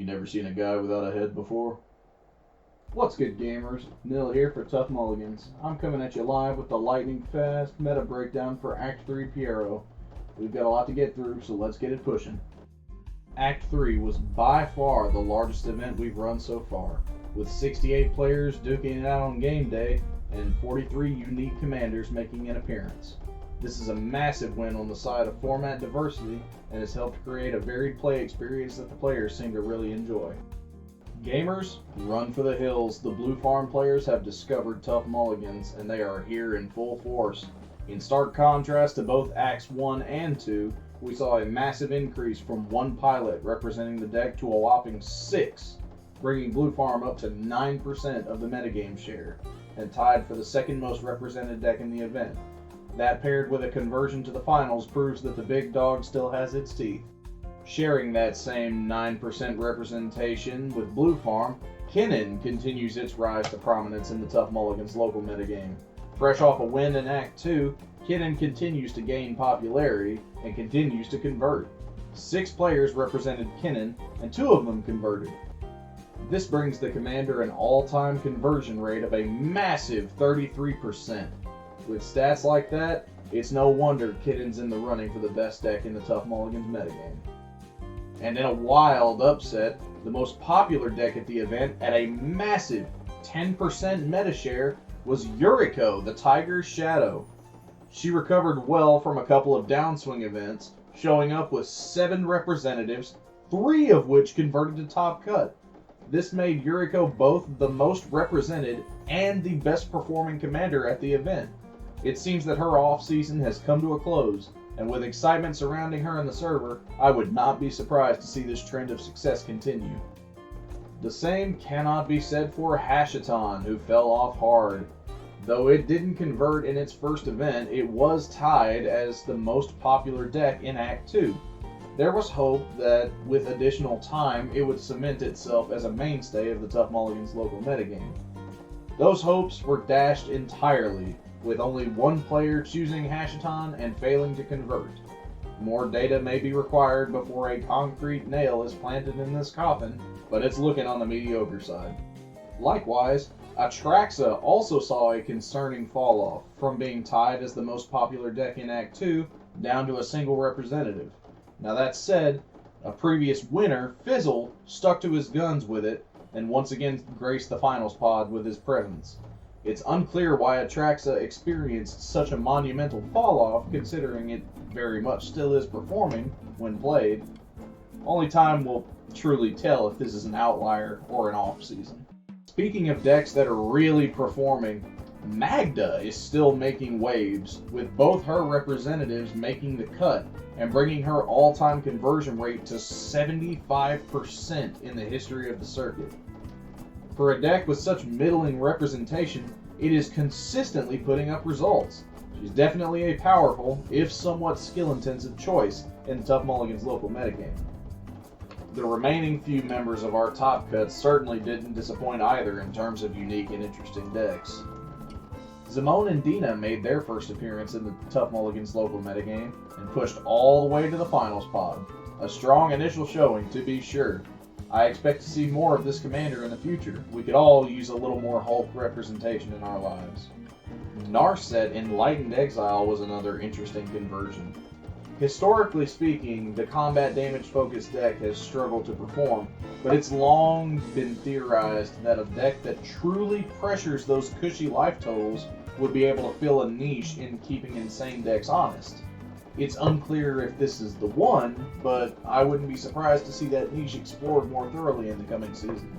never seen a guy without a head before? What's good, gamers? Nil here for Tough Mulligans. I'm coming at you live with the lightning fast meta breakdown for Act 3 Pierrot. We've got a lot to get through, so let's get it pushing. Act 3 was by far the largest event we've run so far, with 68 players duking it out on game day and 43 unique commanders making an appearance. This is a massive win on the side of format diversity and has helped create a varied play experience that the players seem to really enjoy. Gamers, run for the hills. The Blue Farm players have discovered Tough Mulligans and they are here in full force. In stark contrast to both Acts 1 and 2, we saw a massive increase from one pilot representing the deck to a whopping 6, bringing Blue Farm up to 9% of the metagame share, and tied for the second most represented deck in the event. That paired with a conversion to the finals proves that the big dog still has its teeth. Sharing that same 9% representation with Blue Farm, Kinnan continues its rise to prominence in the Tough Mulligans local metagame. Fresh off a win in Act 2, Kinnan continues to gain popularity and continues to convert. 6 players represented Kinnan and 2 of them converted. This brings the commander an all-time conversion rate of a massive 33%. With stats like that, it's no wonder Kinnan's in the running for the best deck in the Tough Mulligans metagame. And in a wild upset, the most popular deck at the event at a massive 10% meta share was Yuriko, the Tiger's Shadow. She recovered well from a couple of downswing events, showing up with 7 representatives, 3 of which converted to top cut. This made Yuriko both the most represented and the best performing commander at the event. It seems that her off-season has come to a close, and with excitement surrounding her in the server, I would not be surprised to see this trend of success continue. The same cannot be said for Hashaton, who fell off hard. Though it didn't convert in its first event, it was tied as the most popular deck in Act 2. There was hope that with additional time, it would cement itself as a mainstay of the Tough Mulligans local metagame. Those hopes were dashed entirely, with only one player choosing Hashaton and failing to convert. More data may be required before a concrete nail is planted in this coffin, but it's looking on the mediocre side. Likewise, Atraxa also saw a concerning fall-off, from being tied as the most popular deck in Act 2 down to a single representative. Now that said, a previous winner, Fizzle, stuck to his guns with it and once again graced the finals pod with his presence. It's unclear why Atraxa experienced such a monumental fall-off, considering it very much still is performing when played. Only time will truly tell if this is an outlier or an off-season. Speaking of decks that are really performing, Magda is still making waves, with both her representatives making the cut and bringing her all-time conversion rate to 75% in the history of the circuit. For a deck with such middling representation, it is consistently putting up results. She's definitely a powerful, if somewhat skill-intensive choice in the Tough Mulligans local metagame. The remaining few members of our top cuts certainly didn't disappoint either in terms of unique and interesting decks. Zimone and Dina made their first appearance in the Tough Mulligans local metagame and pushed all the way to the finals pod. A strong initial showing, to be sure. I expect to see more of this commander in the future. We could all use a little more Hulk representation in our lives. Narset Enlightened Exile was another interesting conversion. Historically speaking, the combat damage focused deck has struggled to perform, but it's long been theorized that a deck that truly pressures those cushy life totals would be able to fill a niche in keeping insane decks honest. It's unclear if this is the one, but I wouldn't be surprised to see that niche explored more thoroughly in the coming season.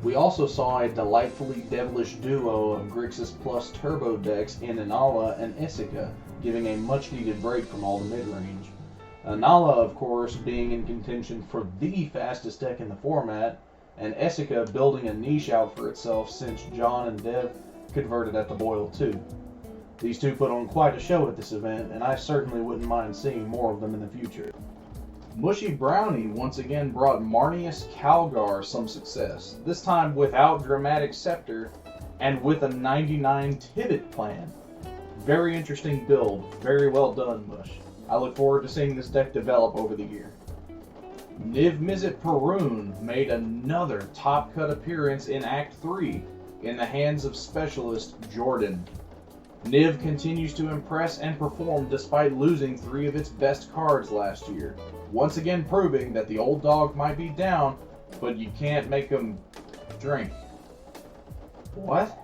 We also saw a delightfully devilish duo of Grixis Plus Turbo decks in Inala and Essica, giving a much-needed break from all the mid-range. Inala, of course, being in contention for the fastest deck in the format, and Essica building a niche out for itself since John and Dev converted at the Boil 2. These two put on quite a show at this event, and I certainly wouldn't mind seeing more of them in the future. Mushy Brownie once again brought Marnius Calgar some success, this time without Dramatic Scepter and with a 99 Tivit plan. Very interesting build, very well done, Mush. I look forward to seeing this deck develop over the year. Niv Mizzet Perun made another top cut appearance in Act 3 in the hands of specialist Jordan. Niv continues to impress and perform despite losing 3 of its best cards last year, once again proving that the old dog might be down, but you can't make him drink. What?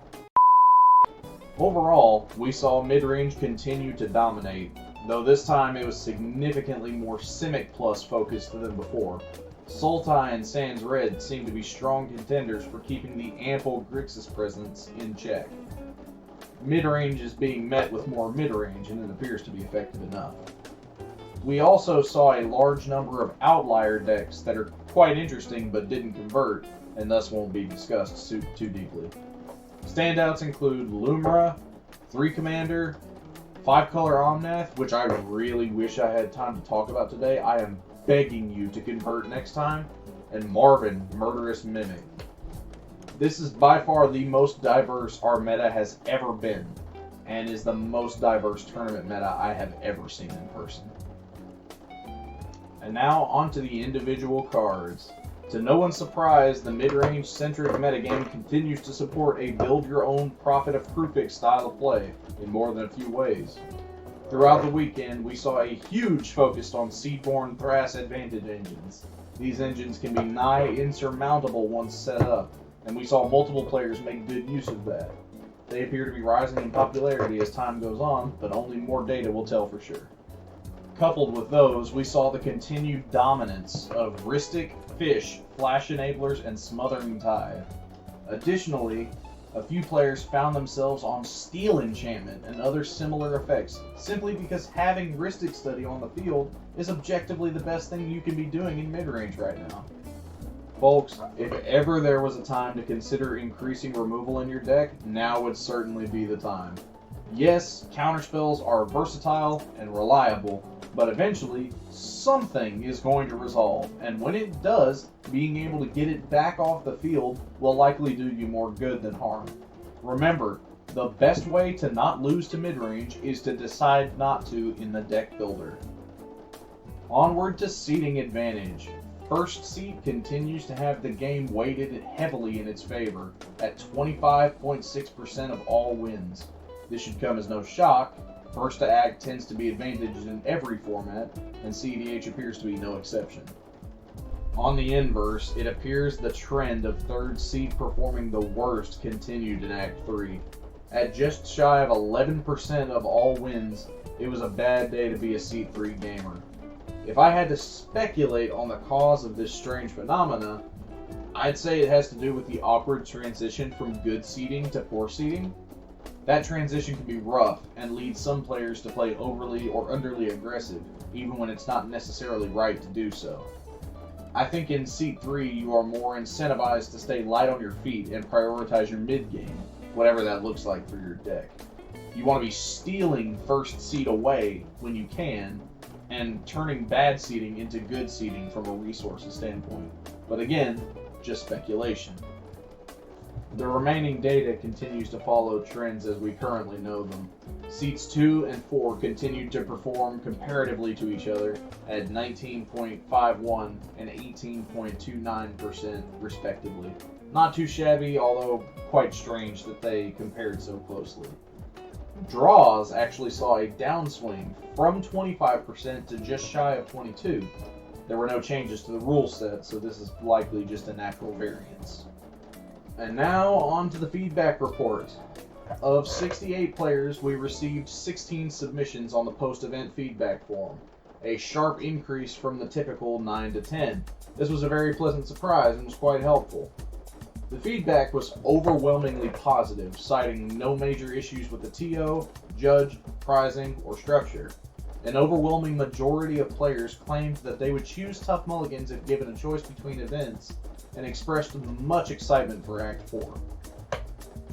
Overall, we saw mid-range continue to dominate, though this time it was significantly more Simic Plus focused than before. Sultai and Sans Red seem to be strong contenders for keeping the ample Grixis presence in check. Mid-range is being met with more mid-range, and it appears to be effective enough. We also saw a large number of outlier decks that are quite interesting but didn't convert, and thus won't be discussed too deeply. Standouts include Lumra, 3 Commander, 5-color Omnath, which I really wish I had time to talk about today. I am begging you to convert next time, and Marvin, Murderous Mimic. This is by far the most diverse our meta has ever been, and is the most diverse tournament meta I have ever seen in person. And now onto the individual cards. To no one's surprise, the mid-range centric metagame continues to support a build-your-own Prophet of Krupik style of play in more than a few ways. Throughout the weekend, we saw a huge focus on Seedborn Thras Advantage engines. These engines can be nigh insurmountable once set up, and we saw multiple players make good use of that. They appear to be rising in popularity as time goes on, but only more data will tell for sure. Coupled with those, we saw the continued dominance of Rhystic, Fish, Flash Enablers, and Smothering Tide. Additionally, a few players found themselves on Steel Enchantment and other similar effects, simply because having Rhystic Study on the field is objectively the best thing you can be doing in mid-range right now. Folks, if ever there was a time to consider increasing removal in your deck, now would certainly be the time. Yes, counterspells are versatile and reliable, but eventually, something is going to resolve, and when it does, being able to get it back off the field will likely do you more good than harm. Remember, the best way to not lose to midrange is to decide not to in the deck builder. Onward to seeding advantage. First seed continues to have the game weighted heavily in its favor, at 25.6% of all wins. This should come as no shock. First to act tends to be advantaged in every format, and CEDH appears to be no exception. On the inverse, it appears the trend of third seed performing the worst continued in Act 3. At just shy of 11% of all wins, it was a bad day to be a Seed 3 gamer. If I had to speculate on the cause of this strange phenomena, I'd say it has to do with the awkward transition from good seeding to poor seeding. That transition can be rough and lead some players to play overly or underly aggressive, even when it's not necessarily right to do so. I think in Seed 3 you are more incentivized to stay light on your feet and prioritize your mid game, whatever that looks like for your deck. You want to be stealing first seed away when you can, and turning bad seeding into good seeding from a resources standpoint. But again, just speculation. The remaining data continues to follow trends as we currently know them. Seats 2 and 4 continue to perform comparatively to each other at 19.51 and 18.29% respectively. Not too shabby, although quite strange that they compared so closely. Draws actually saw a downswing from 25% to just shy of 22%. There were no changes to the rule set, so this is likely just a natural variance. And now on to the feedback report. Of 68 players, we received 16 submissions on the post-event feedback form, a sharp increase from the typical 9 to 10. This was a very pleasant surprise and was quite helpful. The feedback was overwhelmingly positive, citing no major issues with the TO, judge, prizing, or structure. An overwhelming majority of players claimed that they would choose Tough Mulligans if given a choice between events, and expressed much excitement for Act 4.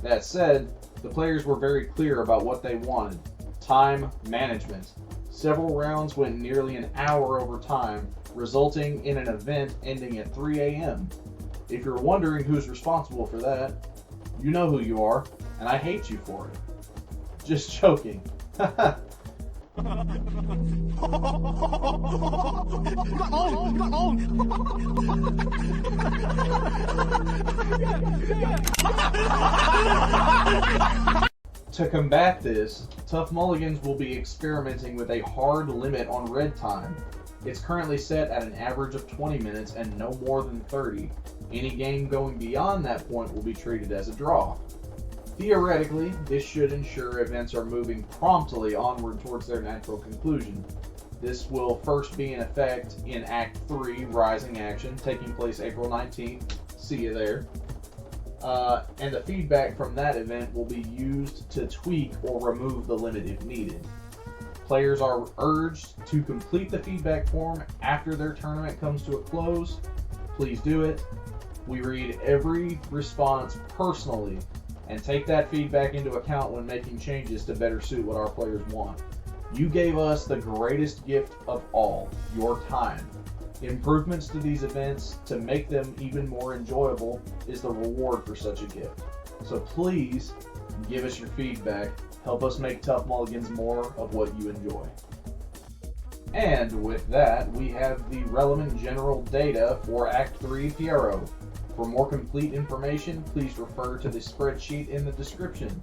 That said, the players were very clear about what they wanted: time management. Several rounds went nearly an hour over time, resulting in an event ending at 3 a.m. If you're wondering who's responsible for that, you know who you are, and I hate you for it. Just joking. To combat this, Tough Mulligans will be experimenting with a hard limit on red time. It's currently set at an average of 20 minutes and no more than 30. Any game going beyond that point will be treated as a draw. Theoretically, this should ensure events are moving promptly onward towards their natural conclusion. This will first be in effect in Act 3, Rising Action, taking place April 19th. See you there. And the feedback from that event will be used to tweak or remove the limit if needed. Players are urged to complete the feedback form after their tournament comes to a close. Please do it. We read every response personally and take that feedback into account when making changes to better suit what our players want. You gave us the greatest gift of all, your time. Improvements to these events to make them even more enjoyable is the reward for such a gift. So please give us your feedback. Help us make Tough Mulligans more of what you enjoy. And with that, we have the relevant general data for Act 3 Pierrot. For more complete information, please refer to the spreadsheet in the description.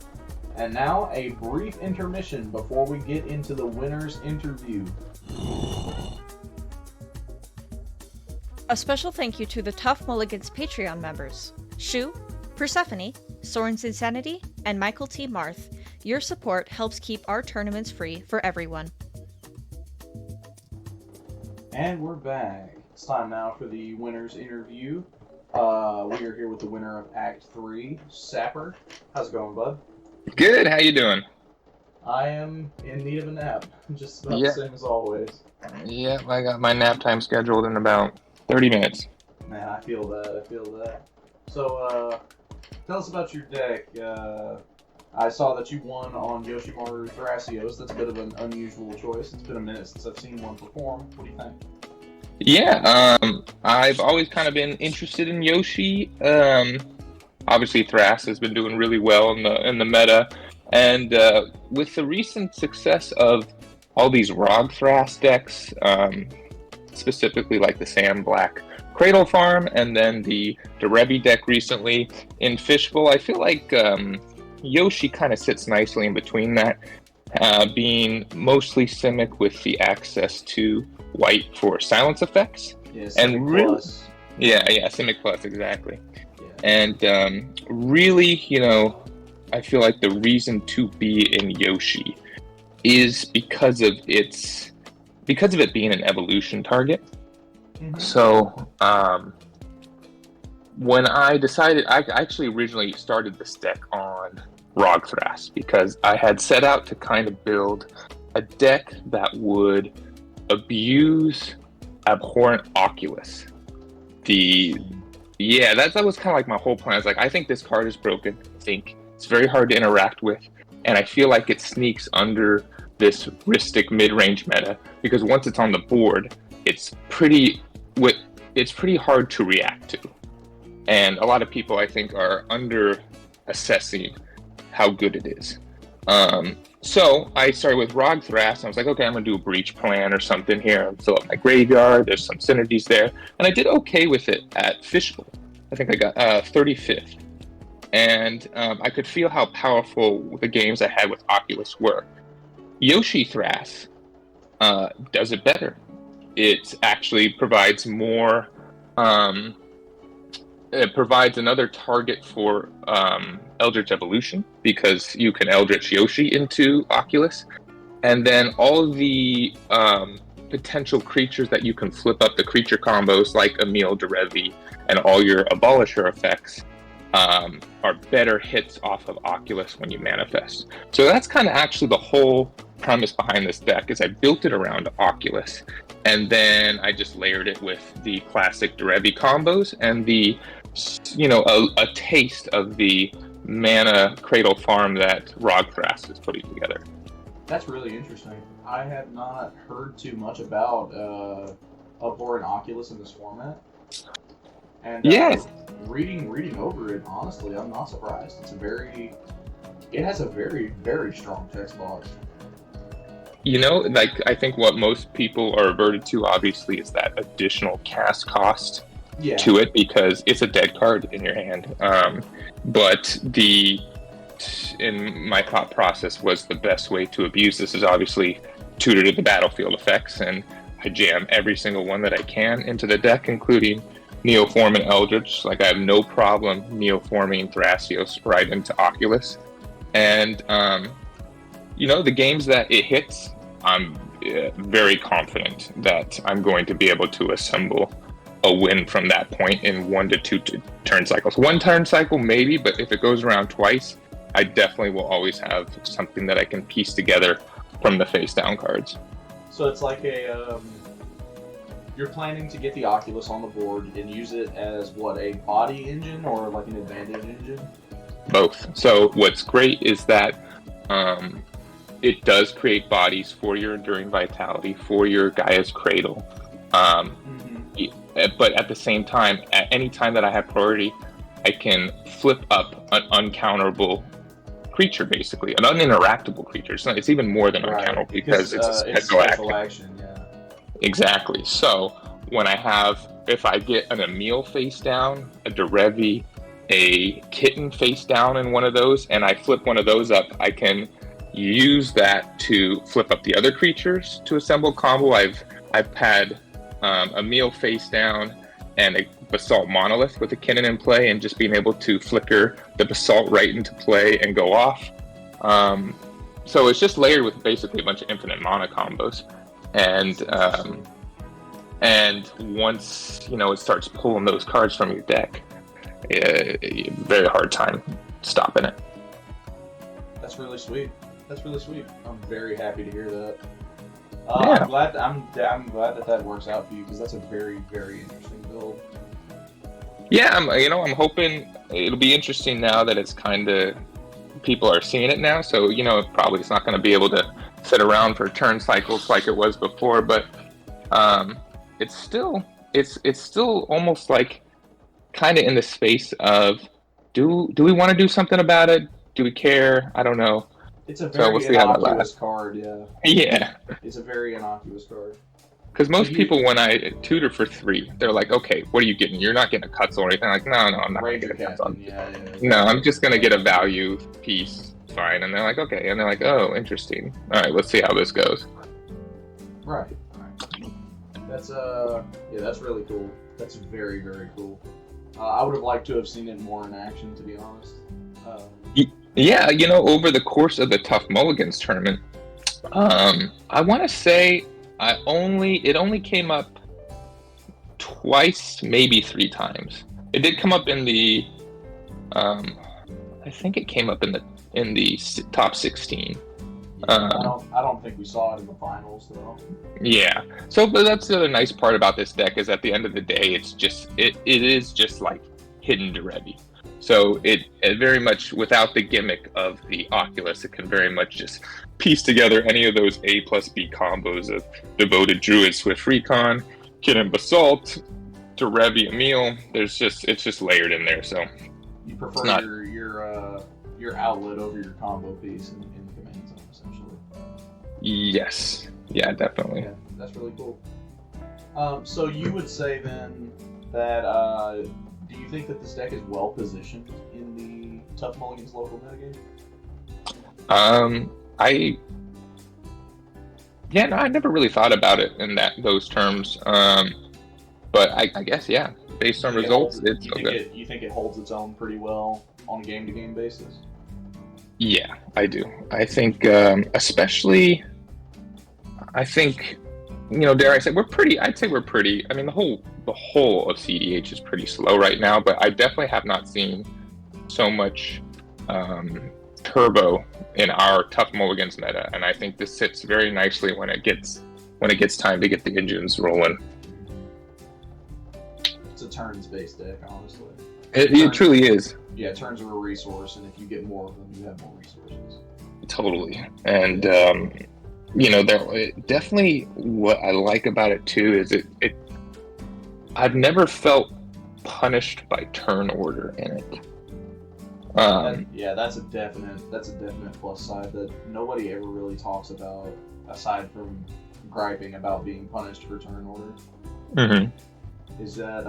And now, a brief intermission before we get into the winner's interview. A special thank you to the Tough Mulligans Patreon members, Shu, Persephone, Soren's Insanity, and Michael T. Marth. Your support helps keep our tournaments free for everyone. And we're back. It's time now for the winner's interview. We are here with the winner of Act 3, Sapper. How's it going, bud? Good, how you doing? I am in need of a nap, just about the same as always. Yeah, I got my nap time scheduled in about 30 minutes. Man, I feel that. So, tell us about your deck. I saw that you won on Yoshimaru Thrasios. That's a bit of an unusual choice. It's been a minute since I've seen one perform. What do you think? Yeah, I've always kind of been interested in Yoshi. Obviously, Thras has been doing really well in the meta, and with the recent success of all these ROG Thras decks, specifically like the Sam Black Cradle Farm, and then the Derevi deck recently in Fishbowl, I feel like Yoshi kind of sits nicely in between that, being mostly Simic with the access to white for silence effects. Yeah, and really, yeah, Simic Plus, exactly. Yeah. And really, I feel like the reason to be in Yoshi is because of it being an evolution target. Mm-hmm. So when I decided, I actually originally started this deck on ROG Thras because I had set out to kind of build a deck that would abuse Abhorrent Oculus. That was kind of like my whole plan. I was like, I think this card is broken. I think it's very hard to interact with, and I feel like it sneaks under this Rhystic mid-range meta because once it's on the board, it's pretty hard to react to, and a lot of people I think are under assessing how good it is. So I started with ROG Thras, and I was like, okay, I'm going to do a Breach plan or something here and fill up my graveyard. There's some synergies there. And I did okay with it at Fishbowl. I think I got 35th. And I could feel how powerful the games I had with Oculus were. Yoshi Thras does it better. It actually provides more... it provides another target for Eldritch Evolution because you can Eldritch Yoshi into Oculus, and then all of the potential creatures that you can flip up the creature combos like Emil Derevi and all your Abolisher effects are better hits off of Oculus when you manifest. So that's kind of actually the whole premise behind this deck is I built it around Oculus, and then I just layered it with the classic Derevi combos and the a taste of the mana Cradle Farm that ROG Thras is putting together. That's really interesting. I have not heard too much about Abhorrent Oculus in this format. And reading over it, honestly, I'm not surprised. It has a very, very strong text box. Like I think what most people are averted to, obviously, is that additional cast cost Yeah. to it because it's a dead card in your hand. But in my thought process was the best way to abuse this is obviously tutor to the battlefield effects, and I jam every single one that I can into the deck, including Neoform and Eldritch. Like I have no problem Neoforming Thrasios right into Oculus. And the games that it hits, I'm very confident that I'm going to be able to assemble a win from that point in 1 to 2 turn cycles. 1 turn cycle maybe, but if it goes around twice, I definitely will always have something that I can piece together from the face down cards. So it's like you're planning to get the Oculus on the board and use it as what, a body engine or like an advantage engine? Both. So what's great is that it does create bodies for your Enduring Vitality, for your Gaia's Cradle. But at the same time, at any time that I have priority, I can flip up an uncounterable creature, basically, an uninteractable creature. It's even more than uncounterable because it's a special action. Yeah. Exactly. So when if I get an Emil face down, a Derevi, a Kitten face down in one of those, and I flip one of those up, I can use that to flip up the other creatures to assemble combo. I've had Emil face down and a Basalt Monolith with a Kinnan in play, and just being able to flicker the Basalt right into play and go off. So it's just layered with basically a bunch of infinite mana combos. And once, it starts pulling those cards from your deck, very hard time stopping it. That's really sweet. I'm very happy to hear that. Yeah. I'm glad that works out for you, because that's a very, very interesting build. Yeah, I'm hoping it'll be interesting now that it's kind of people are seeing it now. So probably it's not going to be able to sit around for turn cycles like it was before, but it's still almost like kind of in the space of do we want to do something about it? Do we care? I don't know. It's a very innocuous card, yeah. Yeah. It's a very innocuous card. Because most people, when I tutor for 3, they're like, okay, what are you getting? You're not getting a Cutzel or anything. I'm like, no, I'm not going to get a Cutzel. Yeah. No, I'm just going to get a value piece. Fine. And they're like, okay. And they're like, oh, interesting. All right, let's see how this goes. Right. That's that's really cool. That's very, very cool. I would have liked to have seen it more in action, to be honest. Yeah, over the course of the Tough Mulligans tournament, I want to say it only came up twice, maybe 3 times. It did come up in the, I think it came up in the top 16. I don't think we saw it in the finals though. Yeah. So, but that's the other nice part about this deck is at the end of the day, it is just like hidden Derevi. So it very much, without the gimmick of the Oculus, it can very much just piece together any of those A plus B combos of Devoted Druid, Swift Recon, Kinnan Basalt, Derevi Emil. It's just layered in there. So you prefer your outlet over your combo piece in the command zone, essentially. Yes. Yeah, definitely. Yeah, that's really cool. So you would say then that do you think that this deck is well positioned in the Tough Mulligans local metagame? I never really thought about it in those terms. But I guess, yeah, based on results, it's so good. You think it holds its own pretty well on a game-to-game basis? Yeah, I do. I think, especially, dare I say, I'd say we're pretty, I mean, the whole of CDH is pretty slow right now, but I definitely have not seen so much turbo in our Tough Mulligans meta, and I think this sits very nicely when it gets time to get the engines rolling. It's a turns-based deck, honestly. It truly is. Yeah, turns are a resource, and if you get more of them, you have more resources. Totally. And definitely what I like about it too is it I've never felt punished by turn order in it. That's a definite plus side that nobody ever really talks about, aside from griping about being punished for turn order. Mm-hmm. Is that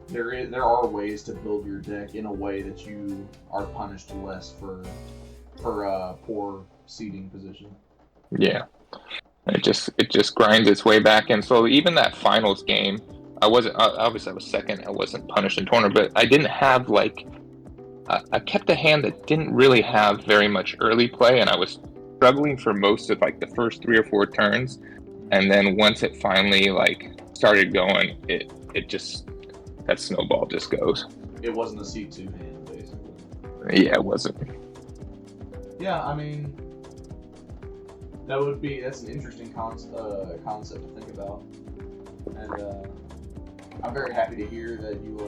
there are ways to build your deck in a way that you are punished less for poor seeding position. Yeah, it just grinds its way back in. So even that finals game, I wasn't obviously I was second. I wasn't punished in tournament, but I didn't have like I kept a hand that didn't really have very much early play, and I was struggling for most of like the first 3 or 4 turns, and then once it finally like started going, it just that snowball just goes. It wasn't a C2 hand, basically. Yeah, it wasn't. Yeah, I mean, that's an interesting concept to think about, and I'm very happy to hear that you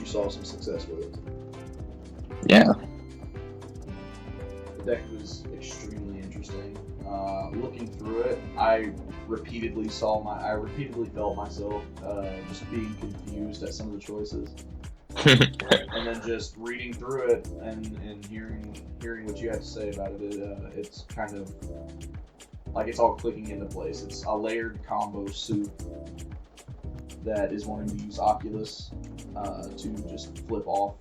saw some success with it. Yeah. The deck was extremely interesting. Looking through it, I repeatedly felt myself just being confused at some of the choices. And then just reading through it and hearing what you have to say about it, it's kind of like it's all clicking into place. It's a layered combo soup that is wanting to use Oculus to just flip off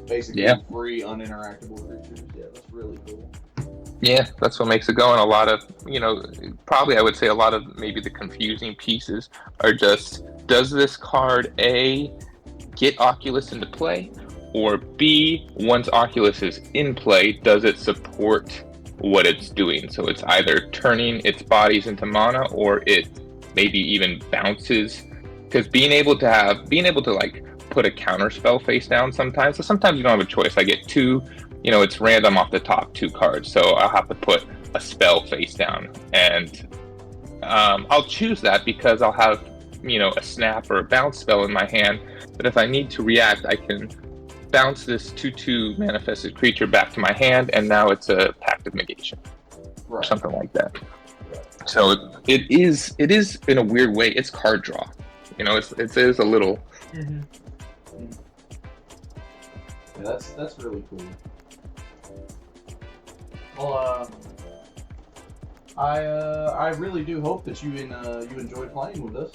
basically free uninteractable creatures. Yeah, that's really cool. Yeah, that's what makes it go. And a lot of, probably I would say a lot of maybe the confusing pieces are just, does this card A get Oculus into play? Or B, once Oculus is in play, does it support what it's doing? So it's either turning its bodies into mana, or it maybe even bounces. Because being able to like put a counter spell face down sometimes. So sometimes you don't have a choice. I get 2, it's random off the top 2 cards. So I'll have to put a spell face down. And I'll choose that because I'll have, a snap or a bounce spell in my hand. But if I need to react, I can bounce this 2/2 manifested creature back to my hand, and now it's a Pact of Negation. Right. Or something like that. Right. So it is in a weird way, it's card draw. It is a little. Mm-hmm. Yeah, that's really cool. Well, I really do hope that you enjoyed playing with us.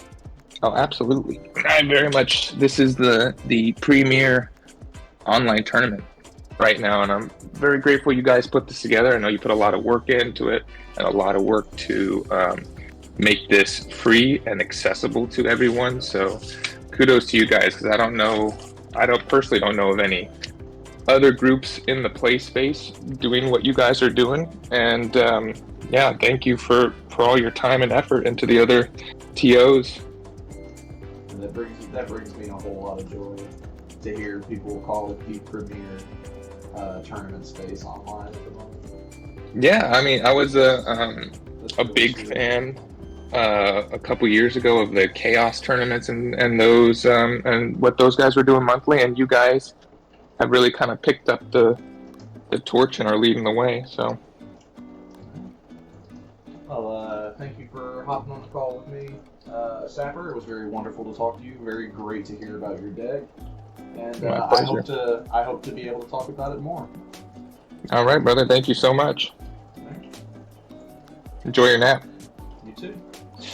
Oh, absolutely! I very much. This is the premier online tournament right now, and I'm very grateful you guys put this together. I know you put a lot of work into it and a lot of work to make this free and accessible to everyone. So kudos to you guys, because I personally don't know of any other groups in the play space doing what you guys are doing. And thank you for all your time and effort into the other TOs. And that brings me a whole lot of joy to hear people call it the premier tournament space online at the moment. Yeah, I mean, I was a big fan a couple years ago of the Chaos tournaments and those and what those guys were doing monthly, and you guys have really kind of picked up the torch and are leading the way. So, well, thank you for hopping on the call with me, Sapper. It was very wonderful to talk to you. Very great to hear about your deck, and I hope to be able to talk about it more. All right, brother. Thank you so much. Right. Enjoy your nap. You too.